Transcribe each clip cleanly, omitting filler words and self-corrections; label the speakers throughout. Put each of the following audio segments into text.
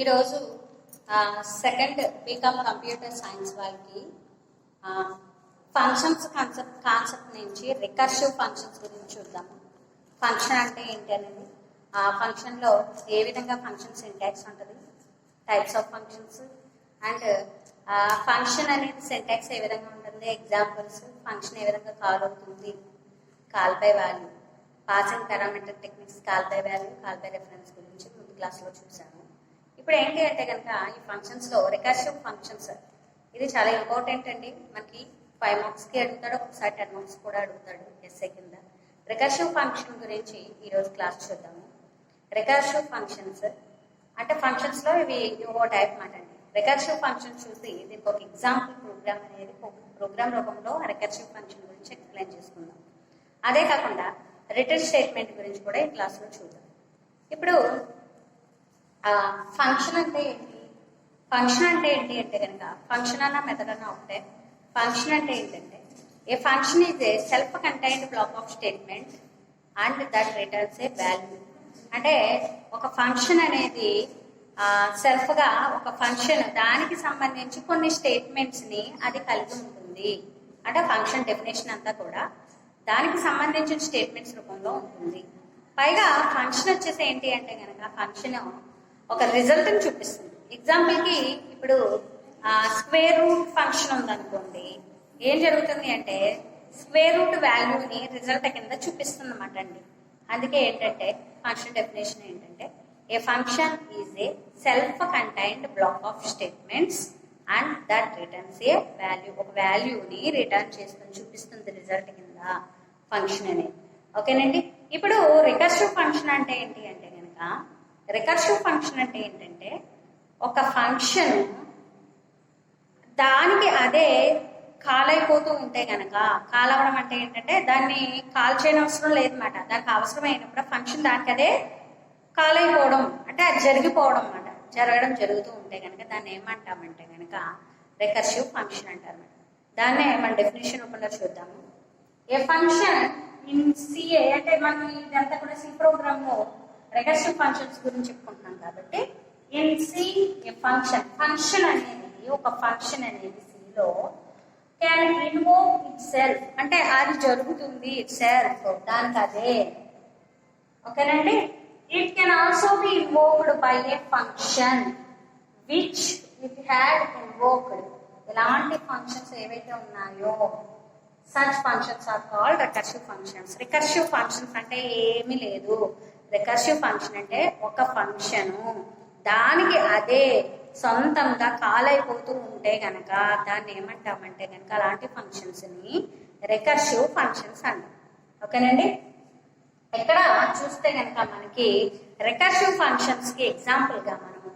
Speaker 1: ఈరోజు second BCom computer science వాళ్ళకి functions concept నుంచి రికర్సివ్ ఫంక్షన్స్ గురించి చూద్దాము. ఫంక్షన్ అంటే ఏంటి అనేది, ఆ ఫంక్షన్లో ఏ విధంగా ఫంక్షన్ సింటాక్స్ ఉంటుంది, types of functions and function అనేది సింటాక్స్ ఏ విధంగా ఉంటుంది, ఎగ్జాంపుల్స్, ఫంక్షన్ ఏ విధంగా కాల్ అవుతుంది, call by value, passing parameter techniques, call by value, call by reference గురించి ముందు క్లాస్లో చూసాము. ఇప్పుడు ఏంటి అంటే కనుక ఈ ఫంక్షన్స్లో రికర్సివ్ ఫంక్షన్స్, ఇది చాలా ఇంపార్టెంట్ అండి. మనకి 5 మార్క్స్కి అడుగుతాడు, ఒకసారి 10 మార్క్స్ కూడా అడుగుతాడు ఎస్ఏ కింద. రికర్సివ్ ఫంక్షన్ గురించి ఈరోజు క్లాస్ చూద్దాము. రికర్సివ్ ఫంక్షన్స్ అంటే ఫంక్షన్స్లో ఇవి ఓ టైప్ మాట అండి. రికర్సివ్ ఫంక్షన్ చూసి దీనికి ఒక ఎగ్జాంపుల్ ప్రోగ్రామ్ అనేది ప్రోగ్రామ్ రూపంలో రికర్సివ్ ఫంక్షన్ గురించి ఎక్స్ప్లెయిన్ చేసుకుందాం. అదే కాకుండా రిటర్న్ స్టేట్మెంట్ గురించి కూడా ఈ క్లాస్లో చూద్దాం. ఇప్పుడు ఫంక్షన్ అంటే ఏంటి, ఫంక్షన్ అంటే ఏంటి అంటే కనుక ఫంక్షన్ అన్న మెథడ్ అన్న ఒకటే. ఫంక్షన్ అంటే ఏంటంటే a function is a self contained block of statement and that returns a value. అంటే ఒక ఫంక్షన్ అనేది సెల్ఫ్గా ఒక ఫంక్షన్ దానికి సంబంధించి కొన్ని స్టేట్మెంట్స్ని అది కలిగి ఉంటుంది. అంటే ఫంక్షన్ డెఫినేషన్ అంతా కూడా దానికి సంబంధించిన స్టేట్మెంట్స్ రూపంలో ఉంటుంది. పైగా ఫంక్షన్ వచ్చేసి ఏంటి అంటే కనుక ఫంక్షన్ ఒక రిజల్ట్ని చూపిస్తుంది. ఎగ్జాంపుల్కి ఇప్పుడు స్క్వేర్ రూట్ ఫంక్షన్ ఉందనుకోండి, ఏం జరుగుతుంది అంటే స్క్వేర్ రూట్ వాల్యూని రిజల్ట్ కింద చూపిస్తుంది అన్నమాట అండి. అందుకే ఏంటంటే ఫంక్షన్ డెఫినేషన్ ఏంటంటే a function is a self contained block of statements and that returns a value. ఒక వాల్యూని రిటర్న్ చేసుకుని చూపిస్తుంది రిజల్ట్ కింద ఫంక్షన్ అనేది. ఓకేనండి. ఇప్పుడు రికర్సివ్ ఫంక్షన్ అంటే ఏంటి అంటే కనుక రికర్సివ్ ఫంక్షన్ అంటే ఏంటంటే ఒక ఫంక్షన్ దానికి అదే కాల్ అయిపోతూ ఉంటే కనుక, కాల్ అవ్వడం అంటే ఏంటంటే దాన్ని కాల్ చేయని అవసరం లేదన్నమాట. దానికి అవసరమైనప్పుడు ఫంక్షన్ దానికి అదే కాల్ అయిపోవడం అంటే అది జరిగిపోవడం అన్నమాట. జరుగుతూ ఉంటే కనుక దాన్ని ఏమంటామంటే కనుక రికర్సివ్ ఫంక్షన్ అంటారు. దాన్నే మన డెఫినేషన్ రూపంలో చూద్దాము. ఏ ఫంక్షన్ ఇన్ సిఏ అంటే మనం ఇదంతా కూడా సి ప్రోగ్రామ్లో రికర్సివ్ ఫంక్షన్స్ గురించి చెప్పుకుంటున్నాం కాబట్టి ఇన్ సి ఏ ఫంక్షన్ అనేది ఒక ఫంక్షన్ అనేది సిలో క్యాన్ ఇన్వోక్ ఇట్ సెల్ఫ్ అంటే అది జరుగుతుంది ఇట్ సెల్ఫ్ దానికి అదే. ఓకేనండి. It can also be invoked by a function which it had invoked. ఇలాంటి ఫంక్షన్స్ ఏవైతే ఉన్నాయో such functions are called recursive functions. Recursive functions అంటే ఏమీ లేదు. రికర్సివ్ ఫంక్షన్ అంటే ఒక ఫంక్షను దానికి అదే సొంతంగా కాల్ అయిపోతూ ఉంటే కనుక దాన్ని ఏమంటామంటే కనుక అలాంటి ఫంక్షన్స్ని రికర్సివ్ ఫంక్షన్స్ అంటాం. ఓకేనండి. ఇక్కడ చూస్తే కనుక మనకి రికర్సివ్ ఫంక్షన్స్కి ఎగ్జాంపుల్గా మనము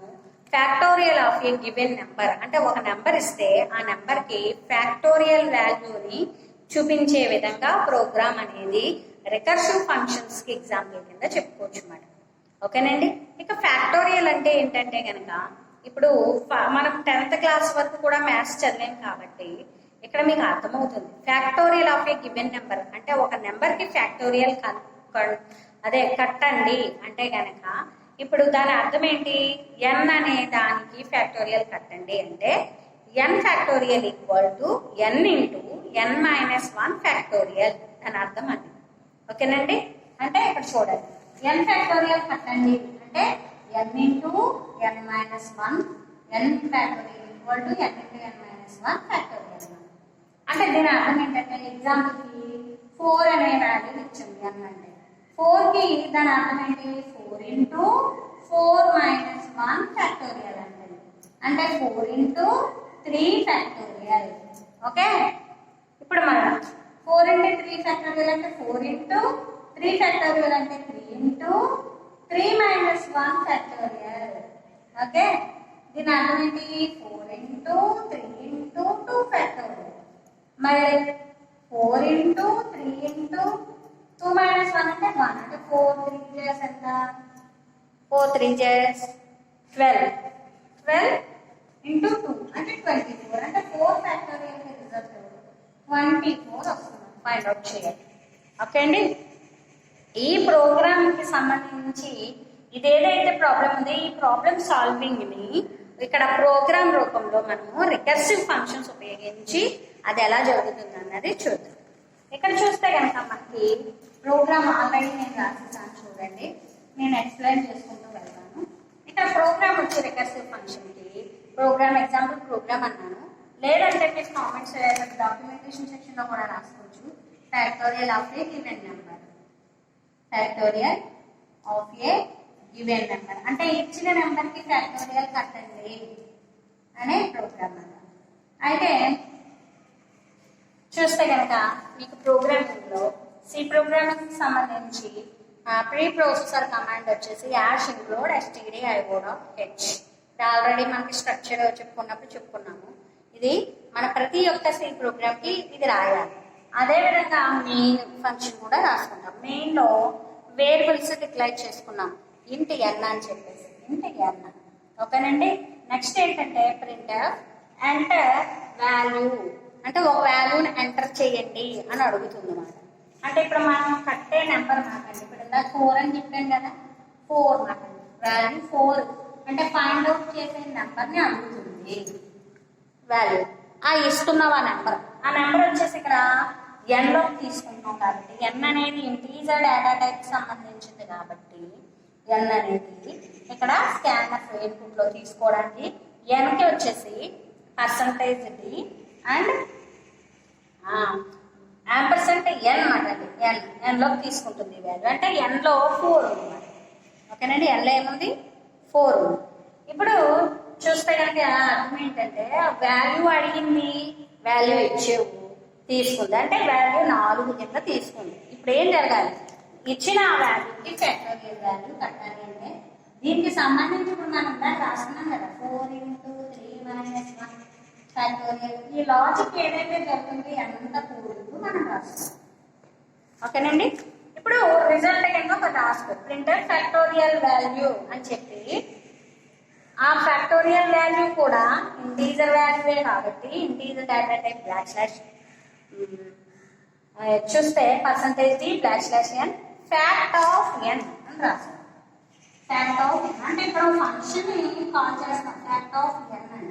Speaker 1: factorial of a given number అంటే ఒక నెంబర్ ఇస్తే ఆ నెంబర్కి ఫ్యాక్టోరియల్ వాల్యూని చూపించే విధంగా ప్రోగ్రామ్ అనేది రికర్సివ్ ఫంక్షన్స్కి ఎగ్జాంపుల్ కింద చెప్పుకోవచ్చు అన్నమాట. ఓకేనండి. ఇక ఫ్యాక్టోరియల్ అంటే ఏంటంటే కనుక ఇప్పుడు మనం 10th క్లాస్ వరకు కూడా మ్యాథ్స్ చదివాం కాబట్టి ఇక్కడ మీకు అర్థమవుతుంది. Factorial of a given number అంటే ఒక నెంబర్కి ఫ్యాక్టోరియల్ కట్టండి అంటే కనుక ఇప్పుడు దాని అర్థం ఏంటి, n అనే దానికి ఫ్యాక్టోరియల్ కట్టండి అంటే n factorial equal to n into n minus 1 factorial అని అర్థం అండి. ఓకేనండి. అంటే ఇక్కడ చూడండి n ఫ్యాక్టోరియల్ కట్టండి అంటే n into n minus 1 n factorial equal to n into n minus 1 factorial. అంటే దీని అర్థం ఏంటంటే ఎగ్జాంపుల్కి 4 అనే వాల్యూ ఇచ్చింది n అంటే 4కి దాని అర్థం ఏంటి 4 ఇంటూ 4 మైనస్ 1 ఫ్యాక్టోరియల్ అంటే 4 ఇంటూ 3 ఫ్యాక్టోరియల్. ఓకే. ఇప్పుడు మనం 4 ఇంటూ 3 ఫ్యాక్టోరియల్ అంటే 4 ఇంటూ 3 ఫ్యాక్టోరియల్ అంటే 3 ఇంటూ 3 మైనస్ 1 ఫ్యాక్టోరియల్. ఓకే. దీని అర్థం ఏంటి 4 ఇంటూ 3 ఇంటూ 2 ఫ్యాక్టోరియల్. మరి 4 ఇంటూ 3 ఇంటూ 2 మైనస్ 1 అంటే 1 అంటే 4 3 జెస్ ఎంత 4 3 జెస్ 12 ఇంటూ 2 అంటే 24 అంటే 4 ఫ్యాక్టోరియల్ రిజల్ట్ 24 వస్తుంది. ఫైండ్ అవుట్ చేయాలి. ఓకే అండి. ఈ ప్రోగ్రామ్కి సంబంధించి ఇది ఏదైతే ప్రాబ్లం ఉందో ఈ ప్రాబ్లం సాల్వింగ్ ని ఇక్కడ ప్రోగ్రామ్ రూపంలో మనము రికర్సివ్ ఫంక్షన్స్ ఉపయోగించి అది ఎలా జరుగుతుంది అన్నది చూద్దాం. ఇక్కడ చూస్తే కనుక మనకి ప్రోగ్రామ్ ఆల్రెడీ నేను రాసేసాను చూడండి, నేను ఎక్స్ప్లెయిన్ చేసుకుంటూ వెళ్తాను. ఇక్కడ ప్రోగ్రామ్ వచ్చి రికర్సివ్ ఫంక్షన్ కి ప్రోగ్రామ్ ఎగ్జాంపుల్ ప్రోగ్రామ్ అన్నాను, లేదంటే మీరు కామెంట్స్ డాక్యుమెంటేషన్ సెక్షన్ లో కూడా రాసుకోవచ్చు. Factorial of a given number, factorial of a given number అంటే ఇచ్చిన నెంబర్ కి ఫ్యాక్టోరియల్ కట్టండి అనే ప్రోగ్రామ్ అన్నమాట. అయితే చూస్తే కనుక మీకు ప్రోగ్రామింగ్ లో సి ప్రోగ్రామింగ్ సంబంధించి ప్రీ ప్రాసెసర్ కమాండ్ వచ్చేసి యాష్ ఇంక్లూడ్ stdio.h. ఆల్రెడీ మనకి స్ట్రక్చర్ చెప్పుకున్నాము. ఇది మన ప్రతి ఒక్క సి ప్రోగ్రామ్ కి ఇది రాయాలి. అదే విధంగా మెయిన్ ఫంక్షన్ కూడా రాసుకుంటాం. మెయిన్ లో వేరియబుల్స్ డిక్లేర్ చేసుకున్నాం, ఇంటి ఎన్ అని చెప్పేసి ఇంటి ఎన్. ఓకేనండి. నెక్స్ట్ ఏంటంటే ప్రింట్ ఎంటర్ వాల్యూ అంటే ఒక వాల్యూని ఎంటర్ చేయండి అని అడుగుతుంది అన్నమాట. అంటే ఇప్పుడు మనం కట్టే నెంబర్ మాకండి, ఇప్పుడు ఇలా 4 అని చెప్పాను కదా, 4 మాకండి వాల్యూ 4 అంటే ఫైండ్ అవుట్ చేసే నెంబర్ని అడుగుతుంది వాల్యూ. ఇస్తున్నాం ఆ నెంబర్ వచ్చేసి ఇక్కడ n లోకి తీసుకుంటున్నాం కాబట్టి n అనేది ఇంటీజర్ డేటా టైప్ సంబంధించింది కాబట్టి n అనేది ఇక్కడ స్కాన్ఎఫ్ ఇన్పుట్ లో తీసుకోవడానికి n కి వచ్చేసి %d అండ్ యాంపర్సెంట్ n మాట అండి, n లోకి తీసుకుంటుంది వాల్యూ. అంటే n లో 4 ఉంది. ఓకేనండి, n లో ఏముంది 4 ఉంది. ఇప్పుడు చూస్తే కనుక అర్థం ఏంటంటే వాల్యూ అడిగింది, వాల్యూ ఇచ్చేవు, తీసుకుంది అంటే వాల్యూ 4 కింద తీసుకుంది. ఇప్పుడు ఏం జరగాలి, ఇచ్చిన ఆ వాల్యూకి ఫ్యాక్టోరియల్ వాల్యూ కట్టాలి. అంటే దీనికి సంబంధించి ఇప్పుడు మనం దాన్ని రాస్తున్నాం కదా 4 × 3 - 1 ఫ్యాక్టోరియల్. ఈ లాజిక్ ఏదైతే జరుగుతుంది ఎంత కూడదు మనం రాస్తాం. ఓకేనండి. ఇప్పుడు రిజల్ట్ కింద ఒక రాసుకో ప్రింటర్ ఫ్యాక్టోరియల్ వాల్యూ అని చెప్పి ఆ ఫ్యాక్టోరియల్ వాల్యూ కూడా ఇంటీజర్ వాల్యూవే కాబట్టి ఇంటీజర్ డేటా టైప్ // చూస్తే %d/n ఫ్యాక్ట్ ఆఫ్ n అని రాస్తాం. ఫ్యాక్ట్ ఆఫ్ n అంటే ఇక్కడ ఫంక్షన్ ని కాల్ చేస్తాం ఫ్యాక్ట్ ఆఫ్ n అని.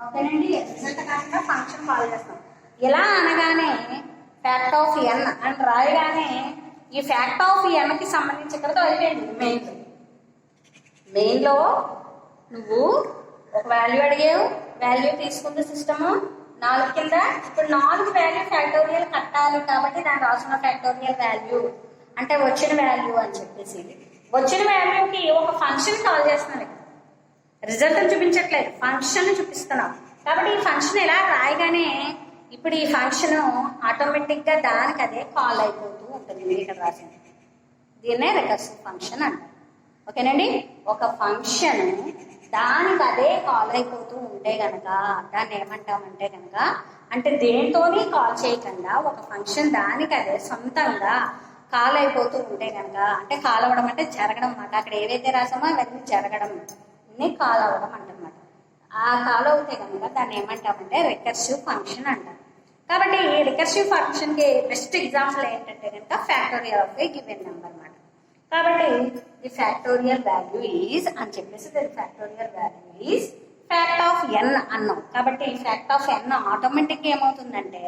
Speaker 1: ఓకేనండి, రిజల్ట్ కాకుండా ఫంక్షన్ కాల్ చేస్తాం. ఇలా అనగానే ఫ్యాక్ట్ ఆఫ్ n అని రాయగానే ఈ ఫ్యాక్ట్ ఆఫ్ n కి సంబంధించి ఇక్కడతో అయిపోయింది. మెయిన్ లో నువ్వు ఒక వాల్యూ అడిగావు, వాల్యూ తీసుకుంది సిస్టమ్ 4 కింద. ఇప్పుడు 4 వాల్యూ ఫ్యాక్టోరియల్ కట్టాలి కాబట్టి దాన్ని రాసిన ఫ్యాక్టోరియల్ వాల్యూ అంటే వచ్చిన వాల్యూ అని చెప్పేసి వచ్చిన వాల్యూకి ఒక ఫంక్షన్ కాల్ చేస్తున్నాను. ఇక్కడ రిజల్ట్ చూపించట్లేదు, ఫంక్షన్ చూపిస్తున్నాం. కాబట్టి ఈ ఫంక్షన్ ఎలా రాయగానే ఇప్పుడు ఈ ఫంక్షన్ ఆటోమేటిక్ గా దానికి అదే కాల్ అయిపోతూ ఉంటుంది. మీరు ఇక్కడ రాసింది దీన్నే రికర్సివ్ ఫంక్షన్ అంటారు. ఓకేనండి, ఒక ఫంక్షన్ దానికి అదే కాల్ అయిపోతూ ఉంటే గనక దాన్ని ఏమంటామంటే కనుక అంటే దేంతోని కాల్ చేయకుండా ఒక ఫంక్షన్ దానికి అదే సొంతంగా కాల్ అయిపోతూ ఉంటే కనుక అంటే కాల్ అవ్వడం అంటే జరగడం అన్నమాట. అక్కడ ఏవైతే రాసామో అవన్నీ జరగడం కాల్ అవ్వడం అంటన్నమాట. ఆ కాల్ అవుతే కనుక దాన్ని ఏమంటామంటే రికర్సివ్ ఫంక్షన్ అంటారు. కాబట్టి ఈ రికర్సివ్ ఫంక్షన్ కి బెస్ట్ ఎగ్జాంపుల్ ఏంటంటే కనుక factorial of a given number అన్నమాట. కాబట్టి ది ఫ్యాక్టోరియల్ వాల్యూ ఈజ్ అని చెప్పేసి factorial value is fact of n అన్నాం. కాబట్టి ఫ్యాక్ట్ ఆఫ్ n ఆటోమేటిక్గా ఏమవుతుందంటే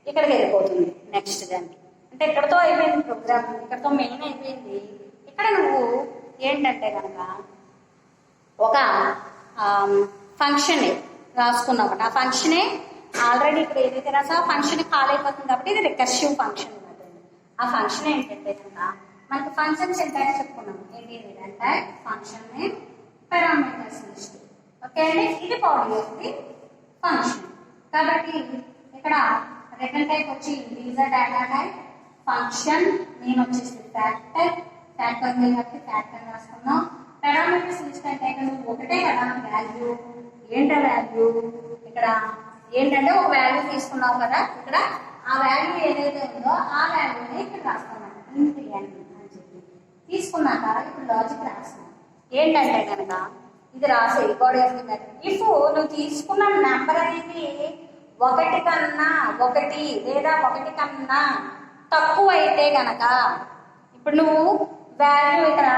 Speaker 1: ఇక్కడికి వెళ్ళిపోతుంది నెక్స్ట్ దానికి. అంటే ఇక్కడతో అయిపోయింది ప్రోగ్రామ్, ఇక్కడతో మెయిన్ అయిపోయింది. ఇక్కడ నువ్వు ఏంటంటే కనుక ఒక ఫంక్షన్ రాసుకున్నావు. ఆ ఫంక్షనే ఆల్రెడీ ఇక్కడ ఏదైతే రాసా ఆ ఫంక్షన్ కాల్ అయిపోతుంది కాబట్టి ఇది రికర్సివ్ ఫంక్షన్ అనమాట. ఆ ఫంక్షన్ ఏంటంటే కనుక మనకి ఫంక్షన్ సింటాక్స్ చెప్పుకున్నాం. ఏంటి అంటే function name parameters list. Okay అండి, ఇది బాడీ ఆఫ్ ది ఫంక్షన్. కాబట్టి ఇక్కడ రిటర్న్ టైప్ వచ్చి integer data type, function name వచ్చేసి ఫ్యాక్టర్, ఫ్యాక్టోరియల్ కాబట్టి ఫ్యాక్టర్ రాసుకున్నాం. పారామీటర్స్ లిస్ట్ అంటే ఇక్కడ ఒకటే కదా వాల్యూ. ఏంటో వాల్యూ ఇక్కడ ఏంటంటే ఒక వాల్యూ తీసుకున్నావు కదా, ఇక్కడ ఆ వాల్యూ ఏదైతే ఉందో ఆ వాల్యూని ఇక్కడ రాస్తామన్నమాట. ఇంటి అని చెప్పి తీసుకున్నాక ఇప్పుడు లాజిక్ రాస్తాం. ఏంటంటే కనుక ఇది రాసే body of the method. If నువ్వు తీసుకున్న నెంబర్ అనేది 1 కన్నా 1 లేదా 1 కన్నా తక్కువ అయితే గనక ఇప్పుడు నువ్వు వాల్యూ ఇక్కడ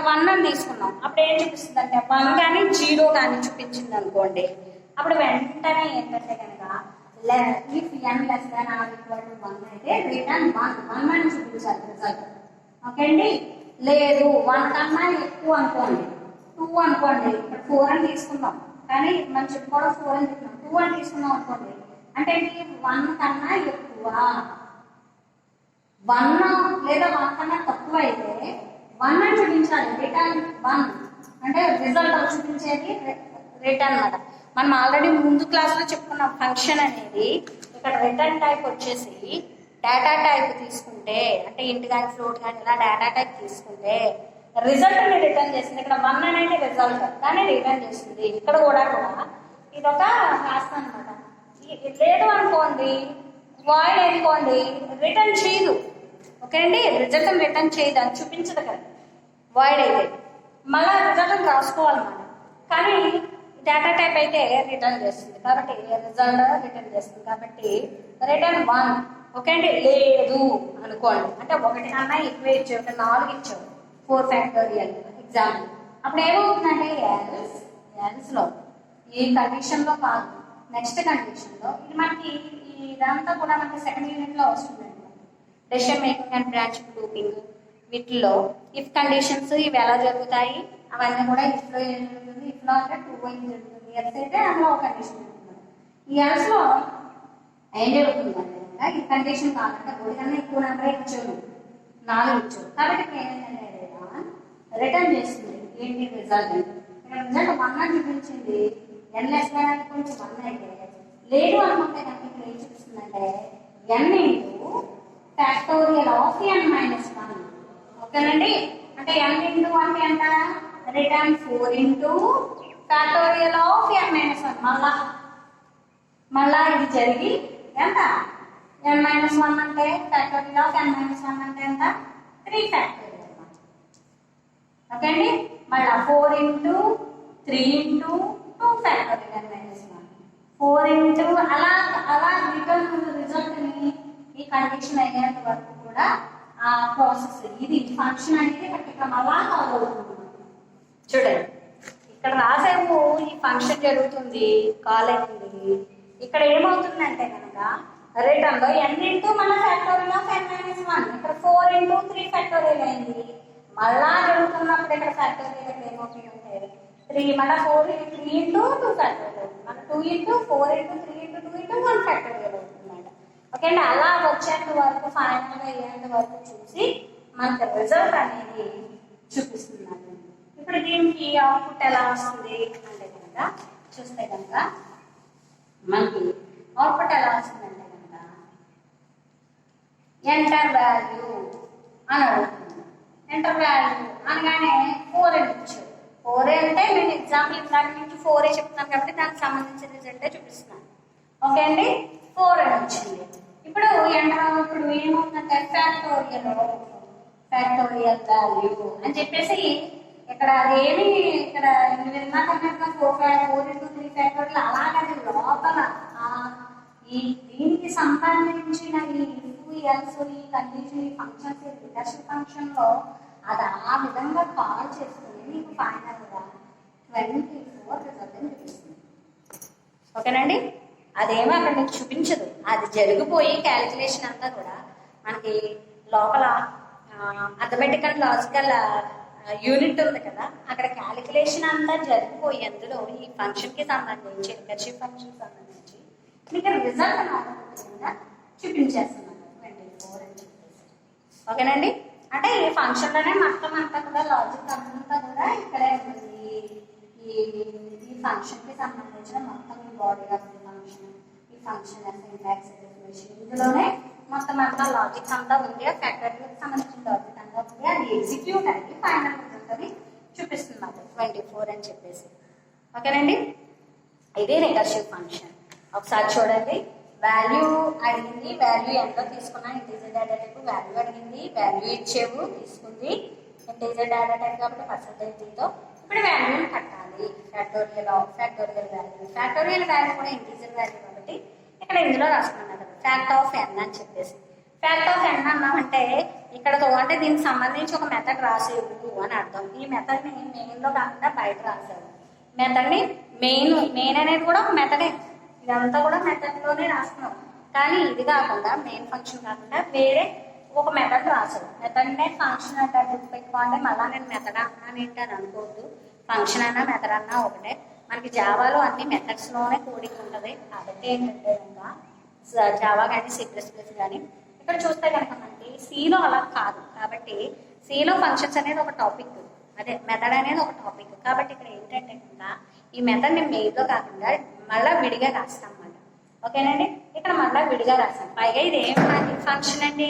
Speaker 1: వన్ అని తీసుకున్నాం, అప్పుడు ఏం చూపిస్తుంది అంటే 1 కానీ 0 కానీ చూపించింది అనుకోండి, అప్పుడు వెంటనే ఏంటంటే కనుక if n less than or equal to 1 అయితే రిటర్న్ 1 అని చూపించాలి రిజల్ట్. ఓకే అండి. లేదు 1 కన్నా ఎక్కువ అనుకోండి, 2 అనుకోండి, ఇక్కడ 4 అని తీసుకుందాం కానీ మనం చెప్పుకోవడం 4 అని చెప్తున్నాం, 2 అని తీసుకున్నాం అనుకోండి అంటే 1 కన్నా ఎక్కువ, 1 లేదా 1 కన్నా తక్కువ అయితే 1 అని చూపించాలి, రిటర్న్ 1 అంటే రిజల్ట్ చూపించేది రిటర్న్ అన్నమాట. మనం ఆల్రెడీ ముందు క్లాస్లో చెప్పుకున్న ఫంక్షన్ అనేది ఇక్కడ రిటర్న్ టైప్ వచ్చేసి డేటా టైప్ తీసుకుంటే అంటే ఇంటి కానీ ఫ్లోట్ కానీ ఇలా డేటా టైప్ తీసుకుంటే రిజల్ట్ని రిటర్న్ చేస్తుంది. ఇక్కడ 1 అనేది రిజల్ట్ కానీ రిటర్న్ చేస్తుంది. ఇక్కడ కూడా ఇది ఒక రాస్తాను అనమాట. లేదు అనుకోండి వాయిడ్ అనుకోండి రిటర్న్ చేయదు. ఓకే అండి, రిజల్ట్ రిటర్న్ చేయదు, అది చూపించదు కదా వాయిడ్ అయితే, మళ్ళీ రిజల్ట్ రాసుకోవాలన్నమాట. కానీ డేటా టైప్ అయితే రిటర్న్ చేస్తుంది కాబట్టి రిజల్ట్ రిటర్న్ చేస్తుంది కాబట్టి రిటర్న్ 1. ఓకే అండి. లేదు అనుకోండి అంటే 1 కన్నా ఎక్కువ ఇచ్చావు, 4 ఇచ్చావు, 4 ఫ్యాక్టోరియల్ ఎగ్జాంపుల్, అప్పుడు ఏమవుతుందంటే ఎల్స్లో ఈ కండిషన్లో కాదు నెక్స్ట్ కండిషన్లో ఇది మనకి ఇదంతా కూడా మనకి సెకండ్ యూనిట్లో వస్తుందండి. Decision making and branch grouping వీటిలో ఇఫ్ కండిషన్స్ ఇవి ఎలా జరుగుతాయి అవన్నీ కూడా ఇఫ్లో ఏం జరుగుతుంది, ఇఫ్లో అంటే 2 ఏం జరుగుతుంది, ఎల్స్ అయితే అందులో ఒక కండిషన్ జరుగుతుంది. ఈ ఎల్స్లో ఏం జరుగుతుందంటే ఈ కండిషన్ కావాలంటే 1 కన్నా ఎక్కువ నెంబర్ ఇచ్చాను, 4 ఇచ్చావు కాబట్టి ఇప్పుడు ఏమైందంటే రిటర్న్ చేస్తుంది ఏంటి రిజల్ట్. ఇక్కడ రిజల్ట్ 1 అని చూపించింది, n లెస్ దాన్ కొంచెం 1 అయితే లేదు అనుకుంటే కనుక ఇక్కడ ఏం చూపిస్తుందంటే n into factorial of n minus 1. ఓకేనండి. అంటే n ఇంటూ అంటే ఎంత return 4 into factorial of n minus 1. మళ్ళా ఇది జరిగి ఎంత n మైనస్ 1 అంటే ఫ్యాక్టోరియల్ ఆఫ్ n మైనస్ 1 అంటే ఎంత 3 ఫ్యాక్టోరియల్. ఓకే అండి. మళ్ళీ 4 into 3 into 2 factorial n minus 1, 4 into అలా రిటర్న్ రిజల్ట్ని ఈ కండిషన్ అయ్యేంత వరకు కూడా ఆ ప్రాసెస్ ఇది ఫంక్షన్ అనేది ఇక్కడ మళ్ళా కాల్ అవుతుంది. చూడండి ఇక్కడ రాసేమో ఈ ఫంక్షన్ జరుగుతుంది, కాల్ అయింది. ఇక్కడ ఏమవుతుందంటే కనుక రిటర్న్లో n ఇంటూ మళ్ళీ ఫ్యాక్టోరియల్ ఆఫ్ n మైనస్ 1, ఇక్కడ 4 ఇంటూ 3 ఫ్యాక్టోరియల్ అయింది. మళ్ళా జరుగుతున్నప్పుడు ఇక్కడ ఫ్యాక్టోరియల్ ఇక్కడ ఏమవుతుందంటే 3 మళ్ళీ 4 3 ఇంటూ 2 ఫ్యాక్టోరియల్, మళ్ళీ 2 into 4 into 3 into 2 into 1 factorial అవుతుంది. ఓకే అండి. అలా వచ్చేంత వరకు ఫైనల్గా అయ్యేంత వరకు చూసి మనకు రిజల్ట్ అనేది చూపిస్తున్నాను. ఇప్పుడు దీనికి అవుట్పుట్ ఎలా వస్తుంది అంటే కనుక చూస్తే కనుక మనకి అవుట్పుట్ ఎలా వస్తుందంటే కనుక ఎంటర్ వాల్యూ అని అడుగుతుంది. ఎంటర్ వాల్యూ అనగానే 4 అని ఇచ్చారు. 4 అంటే నేను ఎగ్జాంపుల్ ఇందాక నుంచి 4 చెప్తున్నాను కాబట్టి దానికి సంబంధించిన రిజల్టే చూపిస్తున్నాను. ఓకే అండి. 4 అని వచ్చింది. ఇప్పుడు ఎంటర్ ఇప్పుడు ఏమవుతుందంటే ఫ్యాక్టోరియల్ వాల్యూ అని చెప్పేసి ఇక్కడ అదేమి ఇక్కడ విన్నాకన్నా 4 ఇంటూ 3 ఫ్యాక్టోరియల్ అలాగని లోపల ఈ దీనికి సంబంధించిన ఈ ఎల్స్ ఈ కండిషన్ ఈ ఫంక్షన్స్ రికర్సివ్ ఫంక్షన్ లో అది ఆ విధంగా కాల్ చేస్తుంది మీకు ఫైనల్ గా 24 రిజల్ట్ అని చూపిస్తుంది. ఓకేనండి. అదేమో అక్కడ మీకు చూపించదు, అది జరిగిపోయి క్యాలిక్యులేషన్ అంతా కూడా మనకి లోపల అథమెటిక్ అండ్ లాజికల్ యూనిట్ ఉంది కదా, అక్కడ క్యాలిక్యులేషన్ అంతా జరిగిపోయి అందులో ఈ ఫంక్షన్ కి సంబంధించి రికర్సివ్ ఫంక్షన్ సంబంధించి మీకు రిజల్ట్ కింద చూపించేస్తున్నాను 24 అని చెప్పేసి. ఓకేనండి. అంటే ఈ ఫంక్షన్ లోనే మొత్తం అంతా కూడా లాజిక్ అంతా కూడా ఇక్కడే ఉంటుంది. ఈ ఫంక్షన్ కి సంబంధించిన మొత్తం బాడీ ఆఫ్ ది ఫంక్షన్, ఈ ఫంక్షన్ సింటాక్స్ డెఫినిషన్ ఇందులోనే మొత్తం అంతా లాజిక్ అంతా ఉంది. ఫ్యాక్టరీకి సంబంధించిన లాజిక్ అంతా ఉంది. అది ఎగ్జిక్యూట్ అయ్యి ఫైనల్ రిజల్ట్ అని చూపిస్తున్నారు 24 అని చెప్పేసి. ఓకేనండి. ఇది రికర్సివ్ ఫంక్షన్. ఒకసారి చూడండి. వాల్యూ అడిగింది, వాల్యూ ఎంత తీసుకున్నా ఇంటీజర్ డేటా టైప్ వాల్యూ అడిగింది, వాల్యూ ఇచ్చేవు తీసుకుంది. ఇంటీజర్ డేటా టైప్ కాబట్టి పర్సంటేజ్తో ఇప్పుడు వాల్యూని కట్టాలి. ఫ్యాక్టోరియల్ వాల్యూ కూడా ఇంటీజర్ వాల్యూ కాబట్టి ఇక్కడ ఇందులో రాసుకున్నాను కదా ఫ్యాక్ట్ ఆఫ్ n అని చెప్పేసి. ఫ్యాక్ట్ ఆఫ్ ఎన్ అన్నామంటే ఇక్కడ అంటే దీనికి సంబంధించి ఒక మెథడ్ రాసేవు అని అర్థం. ఈ మెథడ్ని మెయిన్లో కాకుండా బయట రాసావు. మెథడ్ని మెయిన్ అనేది కూడా ఒక మెథడే, ఇదంతా కూడా మెథడ్లోనే రాస్తున్నాం. కానీ ఇది కాకుండా మెయిన్ ఫంక్షన్ కాకుండా వేరే ఒక మెథడ్ రాసావు. మెథడ్నే ఫంక్షన్ అంటే గుర్తుపెట్టుకోండి. మళ్ళీ నేను మెథడ్ అన్నాను ఏంటి అని అనుకోవద్దు. ఫంక్షన్ అన్నా మెథడ్ అన్నా ఒకటే. మనకి జావాలో అన్ని మెథడ్స్లోనే కోడింగ్ ఉంటుంది. కాబట్టి ఏంటంటే కనుక జావా కానీ C++ కానీ ఇక్కడ చూస్తే కనుక మనకి సిలో అలా కాదు. కాబట్టి సిలో ఫంక్షన్స్ అనేది ఒక టాపిక్, అదే మెథడ్ అనేది ఒక టాపిక్. కాబట్టి ఇక్కడ ఏంటంటే కనుక ఈ మెథడ్ని మెయిన్లో కాకుండా మళ్ళీ విడిగా రాస్తాం అన్నమాట. ఓకేనండి, ఇక్కడ మళ్ళీ విడిగా రాస్తాం. పైగా ఇది ఏం ఫంక్షన్ అండి,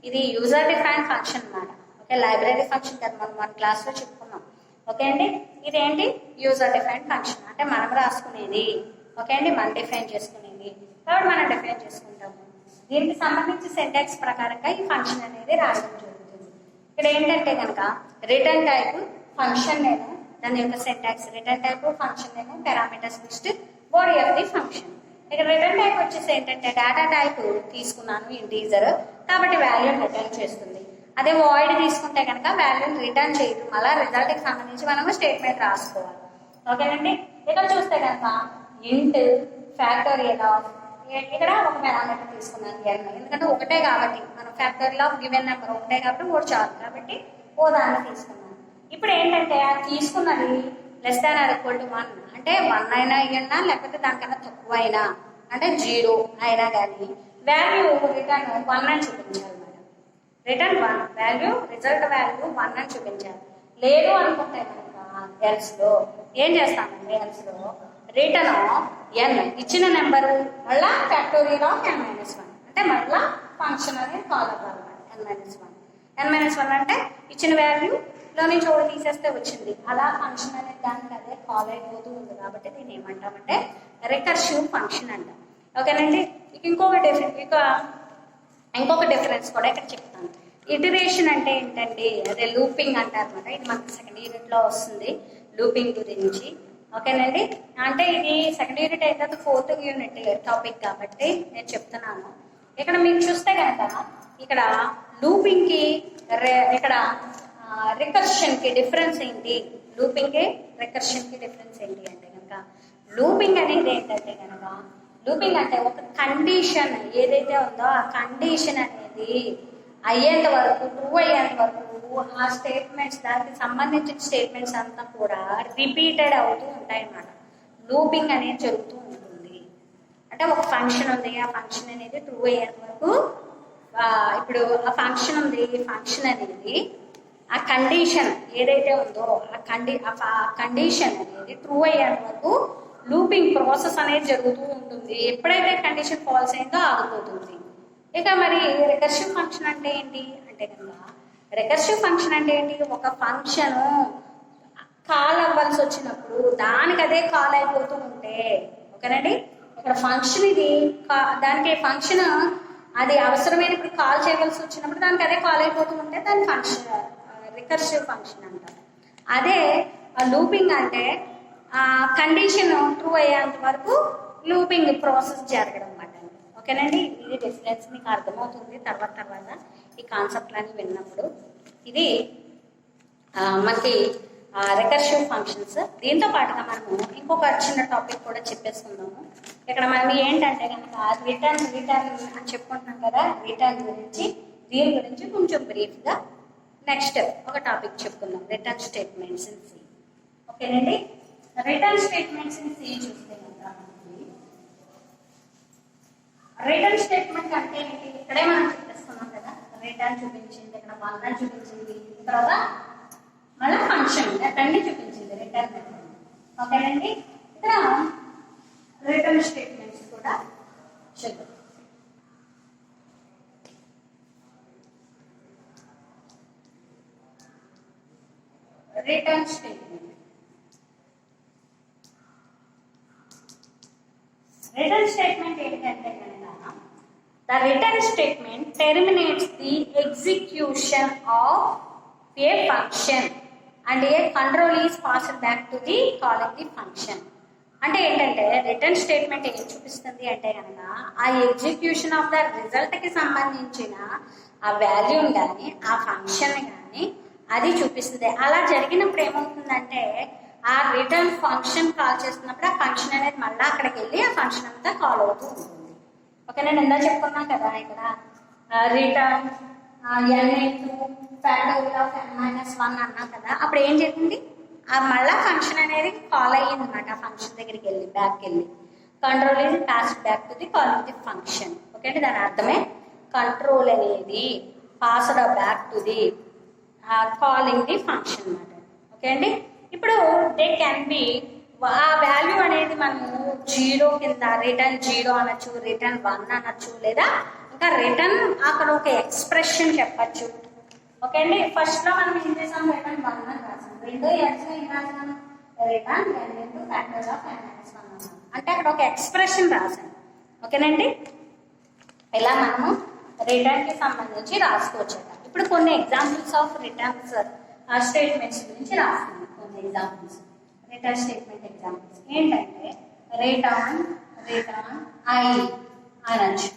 Speaker 1: ఇది యూజర్ డిఫైన్ ఫంక్షన్ అన్నమాట. ఓకే, లైబ్రరీ ఫంక్షన్ కదా, మనం 1 క్లాస్లో చెప్పుకున్నాం. ఓకే అండి, ఇదేంటి యూజర్ డిఫైన్ ఫంక్షన్ అంటే మనం రాసుకునేది. ఓకే అండి, మనం డిఫైన్ చేసుకునేది కాబట్టి మనం డిఫైన్ చేసుకుంటాము. దీనికి సంబంధించి సింటాక్స్ ప్రకారంగా ఈ ఫంక్షన్ అనేది రాయడం జరుగుతుంది. ఇక్కడ ఏంటంటే కనుక రిటర్న్ టైప్ ఫంక్షన్ నేమ్, దాని యొక్క syntax return type function name parameters list body of the function. ఇక్కడ రిటర్న్ టైప్ వచ్చేసి ఏంటంటే డేటా టైప్ తీసుకున్నాను ఇంటీజర్ కాబట్టి వాల్యూ రిటర్న్ చేస్తుంది. అదే వాయిడ్ తీసుకుంటే కనుక వాల్యూని రిటర్న్ చేయదు. మళ్ళీ రిజల్ట్కి సంబంధించి మనము స్టేట్మెంట్ రాసుకోవాలి. ఓకేనండి, ఇక్కడ చూస్తే కనుక ఇంట్ ఫ్యాక్టోరియల్ ఆఫ్, ఇక్కడ ఒక పారామీటర్ తీసుకున్నాను n, ఎందుకంటే ఒకటే కాబట్టి మనం ఫ్యాక్టోరియల్ ఆఫ్ గివెన్ నెంబర్ ఒకటే కాబట్టి 3 చాలు కాబట్టి ఓ దాన్ని తీసుకున్నాను. ఇప్పుడు ఏంటంటే తీసుకున్నది less than or equal to 1 అంటే 1 అయినా అయ్యన్నా లేకపోతే దానికన్నా తక్కువ అయినా అంటే 0 అయినా కానీ వాల్యూ రిటర్న్ 1 అని చూపించాలి madam. Return 1 value result value 1 అని చూపించాలి. లేదు అనుకుంటే కనుక ఎల్స్లో ఏం చేస్తామంటే ఎల్స్లో రిటర్న్ n ఇచ్చిన నెంబరు మళ్ళా ఫ్యాక్టోరియల్ ఆఫ్ n-1 అంటే మళ్ళా ఫంక్షన్ అనేది కాల్ అవ్వాలి. n-1 అంటే ఇచ్చిన వాల్యూలో నుంచి ఒకటి తీసేస్తే వచ్చింది. అలా ఫంక్షన్ అనేది దానికి అదే కాల్ అయిపోతూ ఉంది కాబట్టి దీన్ని ఏమంటామంటే రికర్సివ్ ఫంక్షన్ అంటాం. ఓకేనండి, ఇంకొక డిఫరెన్స్ కూడా ఇక్కడ చెప్తాను. ఇటరేషన్ అంటే ఏంటండి, అదే లూపింగ్ అంటారు అనమాట. ఇది మనకి సెకండ్ యూనిట్లో వస్తుంది లూపింగ్ గురించి. ఓకేనండి, అంటే ఇది సెకండ్ యూనిట్ అయిన తర్వాత 4th యూనిట్ టాపిక్ కాబట్టి నేను చెప్తున్నాను. ఇక్కడ మీరు చూస్తే కనుక ఇక్కడ లూపింగ్కి ఇక్కడ రికర్షన్కి డిఫరెన్స్ ఏంటి, లూపింగ్కి రికర్షన్కి డిఫరెన్స్ ఏంటి అంటే కనుక లూపింగ్ అనేది ఏంటంటే కనుక లూపింగ్ అంటే ఒక కండిషన్ ఏదైతే ఉందో ఆ కండిషన్ అనేది అయ్యేంత వరకు ట్రూ అయ్యేంత వరకు ఆ స్టేట్మెంట్స్ దానికి సంబంధించిన స్టేట్మెంట్స్ అంతా కూడా రిపీటెడ్ అవుతూ ఉంటాయి అన్నమాట. లూపింగ్ అనేది జరుగుతూ ఉంటుంది. అంటే ఒక ఫంక్షన్ ఉంది, ఆ ఫంక్షన్ అనేది ట్రూ అయ్యేంత వరకు ఇప్పుడు ఆ ఫంక్షన్ ఉంది, ఫంక్షన్ అనేది ఆ కండిషన్ ఏదైతే ఉందో ఆ కండిషన్ అనేది ట్రూ అయ్యేంత వరకు లూపింగ్ ప్రాసెస్ అనేది జరుగుతూ ఉంటుంది. ఎప్పుడైతే కండిషన్ ఫాల్స్ అయిందో ఆగిపోతుంది. ఇక మరి రికర్సివ్ ఫంక్షన్ అంటే ఏంటి అంటే కనుక రికర్సివ్ ఫంక్షన్ అంటే ఏంటి, ఒక ఫంక్షన్ కాల్ అవ్వాల్సి వచ్చినప్పుడు దానికి అదే కాల్ అయిపోతూ ఉంటే, ఓకేనండి, ఇక్కడ ఫంక్షన్ ఇది దానికి ఫంక్షన్ అది అవసరమైనప్పుడు కాల్ చేయవలసి వచ్చినప్పుడు దానికి అదే కాల్ అయిపోతూ ఉంటే దాని ఫంక్షన్ రికర్సివ్ ఫంక్షన్ అంటారు. అదే లూపింగ్ అంటే కండిషన్ ట్రూ అయ్యేంత వరకు లూపింగ్ ప్రాసెస్ జరగడం అన్నమాట. ఓకేనండి, ఇది డిఫరెన్స్ మీకు అర్థమవుతుంది తర్వాత ఈ కాన్సెప్ట్లన్నీ విన్నప్పుడు. ఇది మనకి రికర్సివ్ ఫంక్షన్స్. దీంతో పాటుగా మనము ఇంకొక చిన్న టాపిక్ కూడా చెప్పేసుకుందాము. ఇక్కడ మనం ఏంటంటే కనుక రిటర్న్ అని చెప్పుకుంటున్నాం కదా, రిటర్న్ గురించి దీని గురించి కొంచెం బ్రీఫ్గా నెక్స్ట్ ఒక టాపిక్ చెప్పుకుందాం, రిటర్న్ స్టేట్మెంట్స్ ఇన్ సి. ఓకేనండి, రిటర్న్ స్టేట్మెంట్స్ ఇన్ సి చూస్తే కనుక రిటర్న్ స్టేట్మెంట్ అంటే ఏంటి, ఇక్కడే మనం చెప్పేస్తున్నాం కదా, రిటర్న్ చూపించింది, ఇక్కడ 1 అని చూపించింది, తర్వాత మళ్ళీ ఫంక్షన్ రిటర్న్ చూపించింది రిటర్న్. ఓకేనండి, ఇక్కడ రిటర్న్ స్టేట్మెంట్స్ కూడా చూద్దాం. రిటర్న్ స్టేట్మెంట్ ఏంటంటే కనుక the return statement terminates the execution of a function and a control is passed back to the calling the function. అంటే ఏంటంటే రిటర్న్ స్టేట్మెంట్ ఏం చూపిస్తుంది అంటే కనుక ఆ ఎగ్జిక్యూషన్ ఆఫ్ ద రిజల్ట్కి సంబంధించిన ఆ వాల్యూని కానీ ఆ ఫంక్షన్ కానీ అది చూపిస్తుంది. అలా జరిగినప్పుడు ఏమవుతుందంటే ఆ రిటర్న్ ఫంక్షన్ కాల్ చేస్తున్నప్పుడు ఆ ఫంక్షన్ అనేది మళ్ళీ అక్కడికి వెళ్ళి ఆ ఫంక్షన్ అంతా కాల్ అవుతూ ఉంటుంది. ఓకే, నేను ఎంత చెప్పుకున్నాను కదా ఇక్కడ రిటర్న్ n((n)(1) అన్నా కదా, అప్పుడు ఏం జరిగింది, ఆ మళ్ళా ఫంక్షన్ అనేది కాల్ అయ్యింది అనమాట. ఆ ఫంక్షన్ దగ్గరికి వెళ్ళి బ్యాక్ వెళ్ళి control is passed back to the calling the function. Okay అండి, దాని అర్థమే కంట్రోల్ అనేది passed back to the calling the function అనమాట. ఓకే అండి, ఇప్పుడు దే క్యాన్ బి ఆ వాల్యూ అనేది మనము 0 కింద రిటర్న్ 0 అనొచ్చు, రిటర్న్ 1 అనొచ్చు, లేదా ఇంకా రిటర్న్ అక్కడ ఒక ఎక్స్ప్రెషన్ చెప్పచ్చు. ఓకే అండి, ఫస్ట్ లో మనం ఏం చేసాం, రిటర్న్ 1 అని రాసాం. రెండో ఎక్స్లో ఏం రాసాం, రిటర్న్ n((n)((1) అంటే అక్కడ ఒక ఎక్స్ప్రెషన్ రాసాం. ఓకేనండి, ఇలా మనము రిటర్న్ కి సంబంధించి రాసుకోవచ్చు. ఇప్పుడు కొన్ని ఎగ్జాంపుల్స్ ఆఫ్ రిటర్న్స్ స్టేట్మెంట్స్ గురించి రాస్తున్నాం. కొన్ని ఎగ్జాంపుల్స్ రిటర్న్ స్టేట్మెంట్ ఎగ్జాంపుల్స్ ఏంటంటే రిటర్న్ ఐ అనొచ్చు.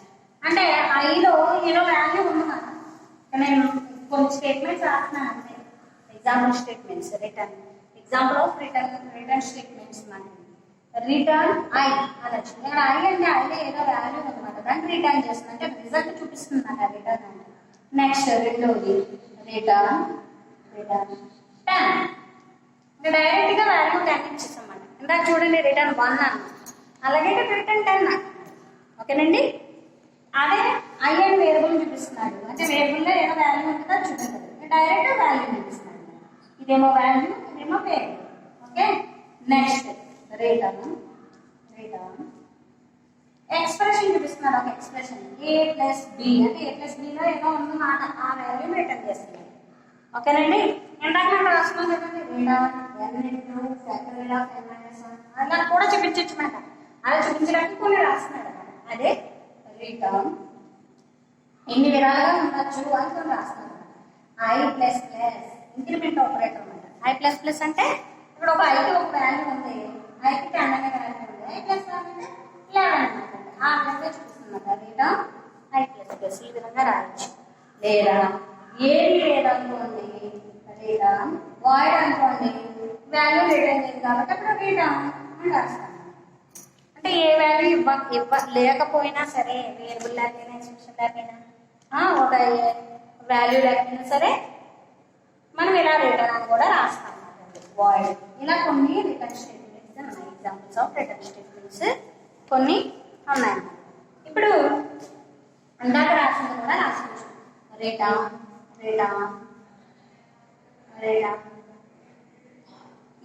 Speaker 1: అంటే ఐలో ఏదో వాల్యూ ఉంది కదా, నేను కొన్ని స్టేట్మెంట్స్ రాస్తున్నాను అంటే example statements return example of return statements మనకి రిటర్న్ ఐ అనొచ్చు. ఇక్కడ ఐ అంటే ఐలో ఏదో వాల్యూ ఉందన్నమాట, దాన్ని రిటర్న్ చేస్తుంది అంటే రిజల్ట్ చూపిస్తుంది అన్నమాట రిటర్న్ అంటే. నెక్స్ట్ రెండోది రిటర్న్ 10 డైరెక్ట్ గా వాల్యూ 10 ఇచ్చేసామాట. ఇందాక చూడండి రిటర్న్ 1 అన్న, అలాగే రిటర్న్ 10 అన్న. ఓకేనండి, అదే ఐ అండ్ వేరియబుల్ చూపిస్తున్నాడు అంటే వేరియబుల్ లో ఏదో వాల్యూ ఉంటుందో చూపిస్తుంది, డైరెక్ట్ వాల్యూ చూపిస్తున్నాడు. ఇదేమో వాల్యూ, ఇదేమో variable. Okay, next return expression చూపిస్తున్నాడు. ఒక ఎక్స్ప్రెషన్ a+b అంటే a+b లో ఏదో ఉంది మాట, ఆ వాల్యూ రిటర్న్ చేస్తున్నాడు. ఓకేనండి, ఇందాక మనం రాస్తున్నాం కదండి రిటర్న్ n((n)((1) అలా కూడా చూపించవచ్చు మాట. అలా చూపించడానికి కొన్ని రాస్తున్నాడు. అదే రిటర్న్ ఎన్ని విధాలుగా ఉండొచ్చు అని కొన్ని రాస్తున్నాడు. i++ ఇంక్రిమెంట్ ఆపరేటర్ అనమాట. i++ అంటే ఇక్కడ ఒక ఐకి ఒక వాల్యూ ఉంది, ఐకి 10 అనే వాల్యూ ఉంది, i+1 అంటే 11 అనమాట. ఆ విధంగా చూపిస్తున్నమాట రిటర్న్ i++. ఈ విధంగా రాయొచ్చు. లేదా ఏది లేదనుకోండి రిటర్న్ వాయిడ్ అనుకోండి, వాల్యూ రిటర్న్ లేదు కాబట్టి అప్పుడు రిటర్న్ అని రాస్తాను. అంటే ఏ వాల్యూ లేకపోయినా సరే, వేరియబుల్ లేకపోయినా ఎక్స్ప్రెషన్ లేకపోయినా ఒక వాల్యూ లేకపోయినా సరే మనం ఇలా రిటర్న్ అని కూడా రాస్తాం వాయిడ్. ఇలా కొన్ని రిటర్న్ స్టేట్మెంట్స్ ఉన్నాయి, ఎగ్జాంపుల్స్ ఆఫ్ రిటర్న్ స్టేట్మెంట్స్ కొన్ని ఉన్నాయి. ఇప్పుడు ఇందాక రాసింది కూడా రాసుకోవచ్చు. Return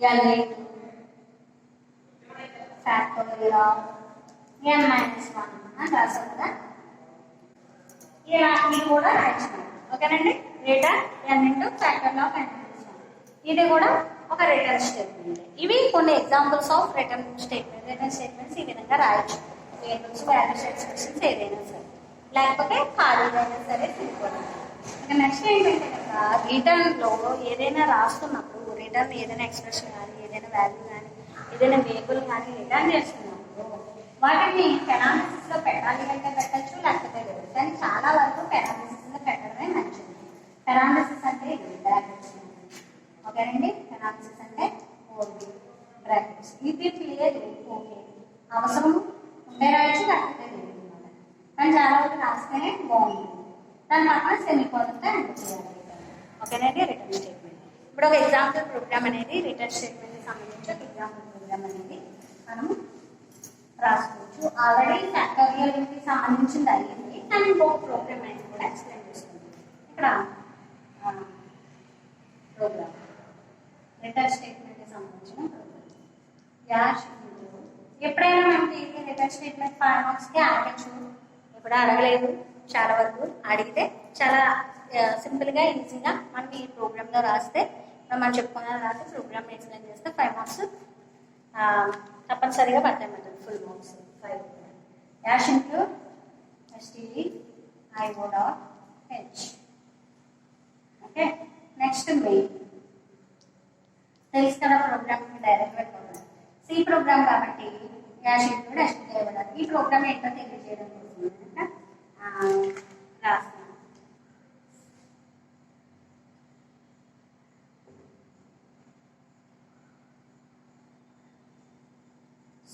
Speaker 1: n((2) factorial of n-1 అని రాసాం కదా, ఇలా ఇది కూడా రాయించాం. ఓకేనండి, return n((2) factorial of n-1 ఇది కూడా ఒక రిటర్న్ స్టేట్మెంట్. ఇవి కొన్ని ఎగ్జాంపుల్స్ ఆఫ్ రిటర్న్ స్టేట్మెంట్స్ ఈ విధంగా రాయొచ్చు. వేరియబుల్స్, వాల్యూస్, ఎక్స్ప్రెషన్స్ ఏదైనా సరే, లేకపోతే ఖాళీగా అయినా సరే సింపుల్. ఇక నెక్స్ట్ ఏంటంటే కనుక రిటర్న్లో ఏదైనా రాస్తున్నప్పుడు రిటర్న్ ఏదైనా ఎక్స్ప్రెషన్ కానీ, ఏదైనా వాల్యూ కానీ, ఏదైనా వేరియబుల్ కానీ రిటర్న్ చేస్తున్నప్పుడు వాటిని పెనాలిసిస్లో పెట్టాలి అంటే పెట్టచ్చు, లేకపోతే లేదు. కానీ చాలా వరకు పెనాలిసిస్లో పెట్టడమే మంచిది. పెనాలిసిస్ అంటే బ్రాకెట్స్. ఓకేనండి, పెనాలిసిస్ అంటే బ్రాకెట్స్. ఇది క్లియర్. ఓకే, అవసరం ఉంటే రాయొచ్చు, లేకపోతే లేదు అనమాట. కానీ చాలా వరకు రాస్తేనే బాగుంటుంది. దాని పక్కన సెమీకోలన్తో ఎంటర్ చేయాలి. ఓకేనండి, రిటర్న్ స్టేట్మెంట్. ఇప్పుడు ఒక ఎగ్జాంపుల్ ప్రోగ్రామ్ అనేది రిటర్న్ స్టేట్మెంట్కి సంబంధించి ఒక ఎగ్జాంపుల్ ప్రోగ్రామ్ అనేది మనము రాసుకోవచ్చు. ఆల్రెడీ ఫ్యాక్టోరియల్కి సంబంధించింది అయ్యింది, కానీ ఇంకొక ప్రోగ్రామ్ అనేది కూడా ఎక్స్ప్లెయిన్ చేస్తుంది. ఇక్కడ ప్రోగ్రామ్ రిటర్న్ స్టేట్మెంట్కి సంబంధించిన ప్రోగ్రామ్. ఎప్పుడైనా మనకి రిటర్న్ స్టేట్మెంట్ 5 మార్క్స్కి అడగచ్చు, ఇప్పుడు అడగలేదు. చాలా వరకు అడిగితే చాలా సింపుల్గా ఈజీగా మనం ఈ ప్రోగ్రామ్లో రాస్తే, మనం చెప్పుకున్న రాస్తే ప్రోగ్రామ్ ఎక్స్ప్లెయిన్ చేస్తే 5 మార్క్స్ తప్పనిసరిగా పడతాయి madam. Full marks 5. !stdio.h. Okay, next main తెలుసు కదా, ప్రోగ్రామ్ డైరెక్ట్ వెళ్ళిపోతుంది. C ప్రోగ్రామ్ కాబట్టి యాష్ ఇంక్లూడ్ ఎస్టిక్ ఇవ్వడాలి. ఈ ప్రోగ్రామ్ ఏంటో తెలియజేయడం కోసం రాస్తున్నాను.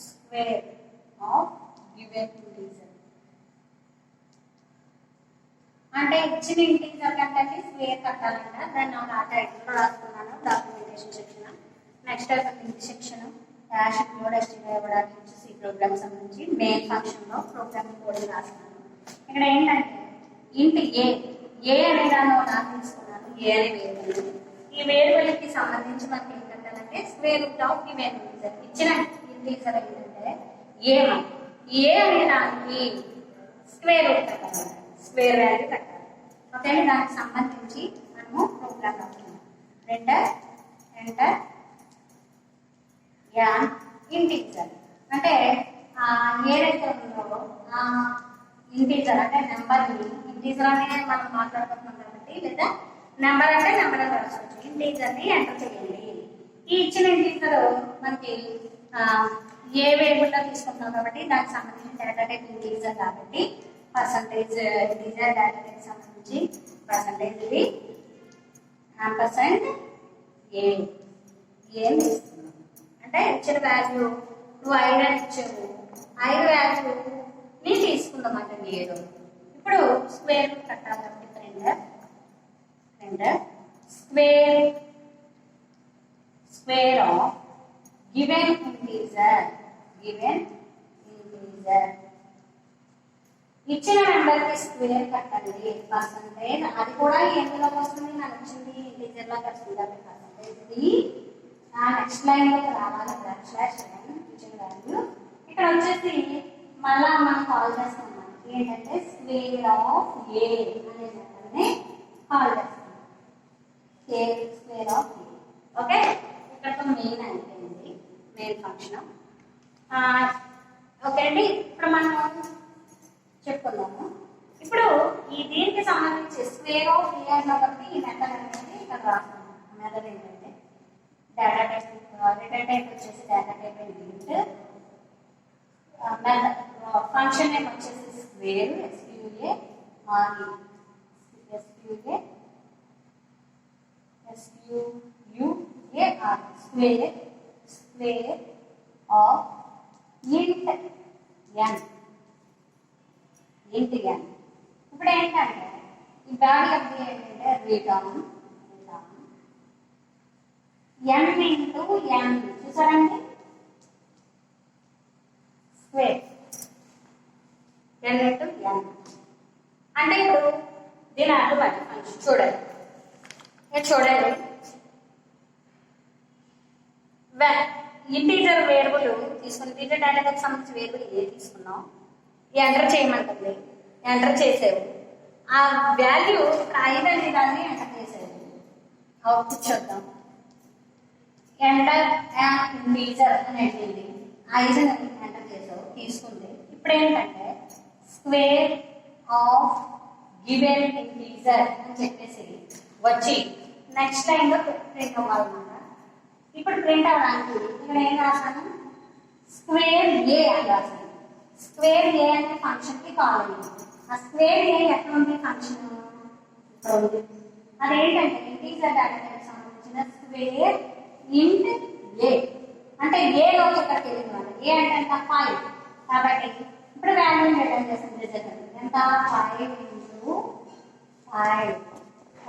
Speaker 1: స్క్వేర్ ఆఫ్ గివెన్ ఇంటీజర్ అంటే ఇచ్చిన ఇంటీజర్ కంటే స్క్వేర్ కట్టాలంట. దాన్ని నా టైటిల్ రాసుకున్నాను documentation section. Next link section hash include ఎస్టిక్ ఇవ్వడానికి సి ప్రోగ్రామ్ సంబంధించి మెయిన్ ఫంక్షన్ లో ప్రోగ్రామింగ్ కోడ్ రాస్తున్నాను. ఇక్కడ ఏంటంటే ఇంటి ఏ అనే దాన్ని నాకు తీసుకున్నాను. ఏ అనే వేరియబుల్. ఈ వేరియబుల్కి సంబంధించి మనకి ఏం కట్టాలంటే square root of given integer. ఇచ్చిన ఇంటీజర్ ఏంటంటే ఏ అనే దానికి స్క్వేర్ రూట్ కట్టాలి, స్క్వేర్ వాల్యూ కట్టాలి. ఓకే, దానికి సంబంధించి మనము ప్రోగ్రామ్ రాస్తున్నాం. ఎంటర్ యాన్ ఇంటీజర్ అంటే ఏదైతే ఉందో ఆ ఇంటీజర్ అంటే నెంబర్ని, ఇంటీజర్ అనే మనం మాట్లాడుకుంటున్నాం కాబట్టి, లేదా నెంబర్ అంటే నెంబర్ అని రాసుకోవచ్చు. ఇంటీజర్ని ఎంటర్ చేయండి. ఈ ఇచ్చిన ఇంటీజర్ మనకి ఏ వేరియబుల్లో తీసుకుంటాం కాబట్టి దానికి సంబంధించిన డేటా టైప్ ఇంటీజర్ కాబట్టి పర్సంటేజ్ ఇంటీజర్ డేటా టైప్ సంబంధించి పర్సంటేజ్ ఇది యాంపర్సెంట్ ఏం తీసుకున్నాం అంటే ఇచ్చిన వాల్యూ నువ్వు 5 అని ఇచ్చావు, 5 వాల్యూని తీసుకుందాం అంటే ఏదో. ఇప్పుడు స్క్వేర్ కట్టాలి కాబట్టి printer square of given integer ఇచ్చిన నెంబర్ కి స్క్వేర్ కట్టండి. పర్సంటేజ్ అది కూడా ఎందులోకి వస్తుంది, మనకు వచ్చింది ఇంటీజర్ లోకి వస్తుంది కాబట్టి పర్సంటేజ్ ఇది నెక్స్ట్ లైన్ లోకి రావాలి. ఇచ్చిన వాల్యూ ఇక్కడ వచ్చేసి మళ్ళా మనం కాల్ చేస్తాం. మనకి ఏంటంటే స్క్వేర్ ఆఫ్ ఏ అనే నెంబర్ని కాల్ చేస్తాం. Square of A. ఓకే, ఇక్కడ మెయిన్ అయిపోయింది, మెయిన్ ఫంక్షన్. ఓకే అండి, ఇప్పుడు మనం చెప్పుకుందాము. ఇప్పుడు ఈ దీనికి సంబంధించి స్క్వేర్ ఆఫ్ ఏ అన్న కాబట్టి ఈ మెథడ్ అనేది ఇక్కడ రాస్తాము. మెథడ్ ఏంటంటే డేటా టైప్ రిటర్న్ టైప్ వచ్చేసి డేటా టైప్ ఇంట్, ఫంక్షన్ నేమ్ వచ్చేసి స్క్వేర్ SQA స్క్వేర్ ఆఫ్ ఇంట్ n. ఇప్పుడు ఏంటంటే ఈ వాల్యూ ఆఫ్ ఏంటంటే రిటర్న్ n ఇంటూ n. చూసారండి, స్క్వేర్ n ఇంటూ n అంటే ఇప్పుడు దీని అర్థం ఫంక్షన్ చూడండి. ఇంటీజర్ వేరియబుల్ తీసుకుని ఇంటీజర్ డేటాకి సంబంధించి వేరియబుల్ ఏ తీసుకున్నాం, ఎంటర్ చేయమంటుంది. ఎంటర్ చేసేవు ఆ వాల్యూ 5 అనే దాన్ని ఎంటర్ చేసేవు. అవుట్పుట్ చూద్దాం. ఎంటర్ ఇంటీజర్ అని అడిగింది, 5 ఎంటర్ చేసావు, తీసుకుంది. ఇప్పుడు ఏంటంటే స్క్వేర్ ఆఫ్ గివెన్ ఇంటీజర్ అని చెప్పేసి వచ్చి నెక్స్ట్ లైన్ లో ప్రింట్ అవ్వాలన్నమాట. ఇప్పుడు ప్రింట్ అవ్వడానికి ఇక్కడ ఏం రాశాను, స్క్వేర్ ఏ అని రాశాను. స్క్వేర్ ఏ అనే ఫంక్షన్ కి కాల్ అయ్యింది. ఆ స్క్వేర్ ఏ ఎక్కడ ఉంది ఫంక్షన్ ఇక్కడ ఉంది. అదేంటంటే ఇంటీజర్ డేటాకి సంబంధించిన స్క్వేర్ ఇంట్ ఏ అంటే ఏ లోకి ఎక్కడికి వెళ్ళింది వాళ్ళు. ఏ అంటే 5 కాబట్టి ఇప్పుడు వాల్యూ రిటర్న్ చేస్తుంది. రిజల్ట్ ఎంత 5 ఇంటూ 5.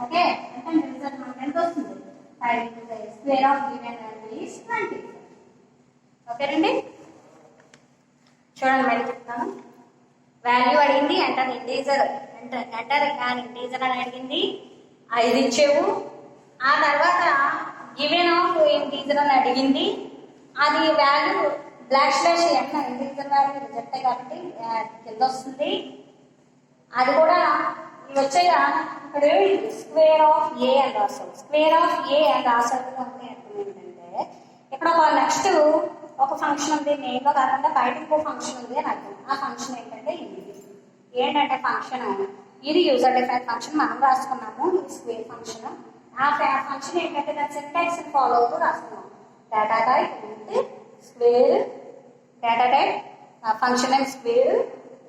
Speaker 1: ఓకే, అంటే రిజల్ట్ మనకి ఎంత వస్తుంది, 5 into 5. Square of given value is 20. ఓకేనండి, చూడండి మళ్ళీ చెప్తాను. వాల్యూ అడిగింది, ఎంటర్ ఇంటీజర్ ఇంటీజర్ అని అడిగింది, 5 ఇచ్చేవు. ఆ తర్వాత గివెన్ ఆఫ్ ఇంటీజర్ అని అడిగింది, అది value black slash n integer value reject కాబట్టి కింద వస్తుంది. అది కూడా వచ్చేగా ఇక్కడ స్క్వేర్ ఆఫ్ ఏ అని రాస్తాం. స్క్వేర్ ఆఫ్ ఏ అని రాసేది అంటే అర్థం ఏంటంటే ఇక్కడ ఒక నెక్స్ట్ ఒక ఫంక్షన్ ఉంది, మెయిన్లో కాకుండా బయట ఇంకో ఫంక్షన్ ఉంది అని అర్థం. ఆ ఫంక్షన్ ఏంటంటే ఏంటంటే ఫంక్షన్ ఇది యూజర్ డిఫైన్ ఫంక్షన్ మనం రాసుకున్నాము. ఇది స్క్వేర్ ఫంక్షన్. ఆ ఫంక్షన్ ఏంటంటే దాని సింటాక్స్ ఫాలో అవుతూ రాసుకున్నాం. డేటా టైప్ ఇంట్ square, data type, function and square,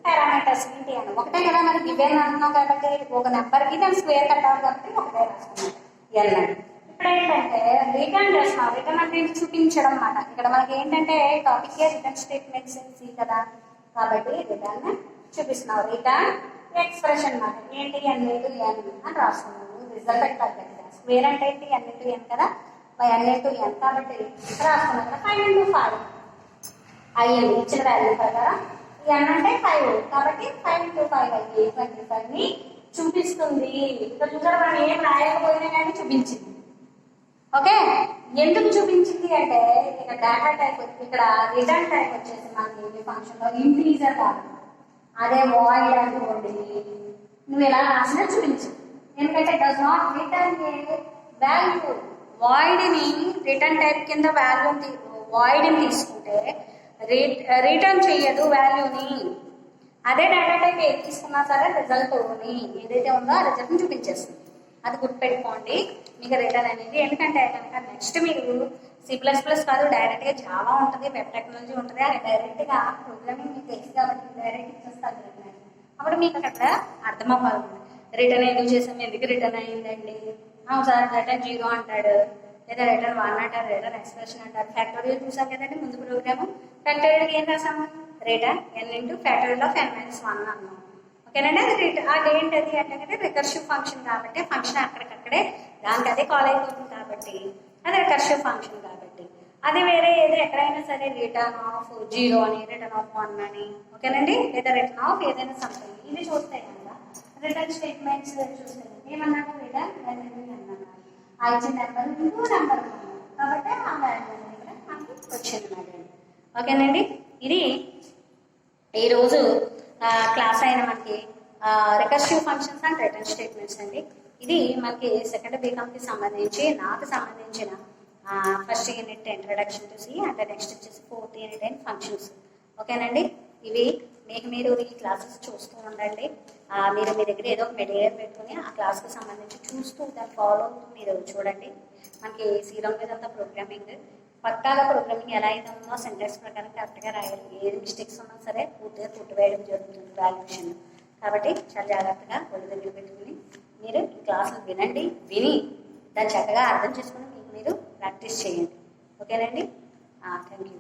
Speaker 1: parameters ఏంటి అని ఒకటే కదా మరి గివెన్ అంటున్నాం కాబట్టి ఒక నెంబర్కి దాన్ని స్క్వేర్ కట్టాలి కాబట్టి ఒకటే రాసుకున్నాం ఎల్ అని. ఇప్పుడు ఏంటంటే రిటర్న్ చేస్తున్నాం. రిటర్న్ అంటే ఏంటి? చూపించడం అన్నమాట. ఇక్కడ మనకి ఏంటంటే టాపిక్ రిటర్న్ స్టేట్మెంట్స్ సి కదా, కాబట్టి రిటర్న్ చూపిస్తున్నాం. రిటర్న్ ఎక్స్ప్రెషన్ అన్నమాట. ఏంటి ఎన్ ఇంటూ ఎన్ అని రాస్తున్నాము. రిజల్ట్ తగ్గట్టుగా స్క్వేర్ అంటే ఏంటి? ఎన్ ఇంటూ ఎన్ కదా, ఎన్ ఇంటూ ఎన్ కాబట్టి రాసుకున్నాం కదా. 5 ఇంటూ 5 అయ్యింది ఇచ్చిన వాల్యూ ప్రకారం. ఎన్ అంటే 5 కాబట్టి 5 ఇంటూ 5 అయ్యి 25 ని చూపిస్తుంది. ఇక్కడ చూసారా మనం ఏం రాయకపోయినా కానీ చూపించింది. ఓకే, ఎందుకు చూపించింది అంటే ఇక్కడ డేటా టైప్, ఇక్కడ రిటర్న్ టైప్ వచ్చేసి మనకి ఫంక్షన్ లో ఇంటీజర్ కాదు, అదే వాయిడ్ అనుకోండి నువ్వు ఎలా రాసినా చూపించు. ఎందుకంటే does not return a value. వాయిడ్ని రిటర్న్ టైప్ కింద వాల్యూని వాయిడ్ని తీసుకుంటే రిటర్న్ చేయదు వాల్యూని. అదే డేటా టైప్ ఏది తీసుకున్నా సరే రిజల్ట్ని ఏదైతే ఉందో ఆ రిజల్ట్ని చూపించేస్తుంది. అది గుర్తుపెట్టుకోండి మీకు రిటర్న్ అనేది. ఎందుకంటే కనుక నెక్స్ట్ మీరు C++ కాదు, డైరెక్ట్గా జావా ఉంటుంది, వెబ్ టెక్నాలజీ ఉంటుంది. అది డైరెక్ట్గా ప్రోగ్రామింగ్ మీకు తెలుసు కాబట్టి డైరెక్ట్ ఇచ్చేస్తారు రిటర్న్. అప్పుడు మీకు అక్కడ అర్థం అవ్వాలి రిటర్న్ ఎందుకు చేసాము, ఎందుకు రిటర్న్ అయ్యిందండి. సార్ రిటర్న్ 0 అంటాడు, లేదా రిటర్న్ 1 అంటారు, రిటర్న్ ఎక్స్ప్రెషన్ అంటారు. ఫ్యాక్టోరియల్ చూసాం కదండి ముందు ప్రోగ్రాము. ఫ్యాక్టోరియల్కి ఏం రాసాము? Return n into factorial of n - 1 అన్నాం. ఓకేనండి. అది ఏంటది అంటే రికర్సివ్ ఫంక్షన్ కాబట్టి ఫంక్షన్ అక్కడికక్కడే దానికి అదే కాల్ అయిపోతుంది కాబట్టి అది రికర్సివ్ ఫంక్షన్ కాబట్టి. అది వేరే ఏదో ఎక్కడైనా సరే రిటర్న్ ఆఫ్ 0 అని, రిటర్న్ ఆఫ్ 1 అని, ఓకేనండి, లేదా రిటర్న్ ఆఫ్ ఏదైనా సంథింగ్ ఇది చూస్తాయి కదా. రిటర్న్ స్టేట్మెంట్స్ చూస్తాయి ఏమన్నాడు? రిటర్న్ అన్నారు ఆ ఇచ్చిన నెంబర్ ఇంటూ నెంబర్ కాబట్టి ఆ వాల్యూ ఇక్కడ మనకి వచ్చింది మరి. ఓకేనండి, ఇది ఈరోజు క్లాస్ అయిన మనకి recursive functions and return statements అండి. ఇది మనకి సెకండ్ బీకామ్కి సంబంధించి నాకు సంబంధించిన first unit introduction to C and next వచ్చేసి ఫోర్త్ యూనిట్ అండ్ ఫంక్షన్స్. ఓకేనండి, ఇవి మీరు ఈ క్లాసెస్ చూస్తూ ఉండండి. మీరు మీ దగ్గర ఏదో ఒక మెటీరియల్ పెట్టుకుని ఆ క్లాస్కి సంబంధించి చూస్తూ దాన్ని ఫాలో అవుతూ మీరు చూడండి. మనకి సీరం మీద అంతా ప్రోగ్రామింగ్ పక్కాగా ప్రోగ్రామింగ్ ఎలా అయితే ఉందో సింటాక్స్ ప్రకారం కరెక్ట్గా రాయాలి. ఏది మిస్టేక్స్ ఉన్నా సరే పూర్తిగా కొట్టువేయడం జరుగుతుంది వాల్యుయేషన్. కాబట్టి చాలా జాగ్రత్తగా ఒళ్ళు దగ్గర పెట్టుకుని మీరు ఈ క్లాసులు వినండి. విని దాన్ని చక్కగా అర్థం చేసుకుని మీరు ప్రాక్టీస్ చేయండి. ఓకేనండి, థ్యాంక్ యూ.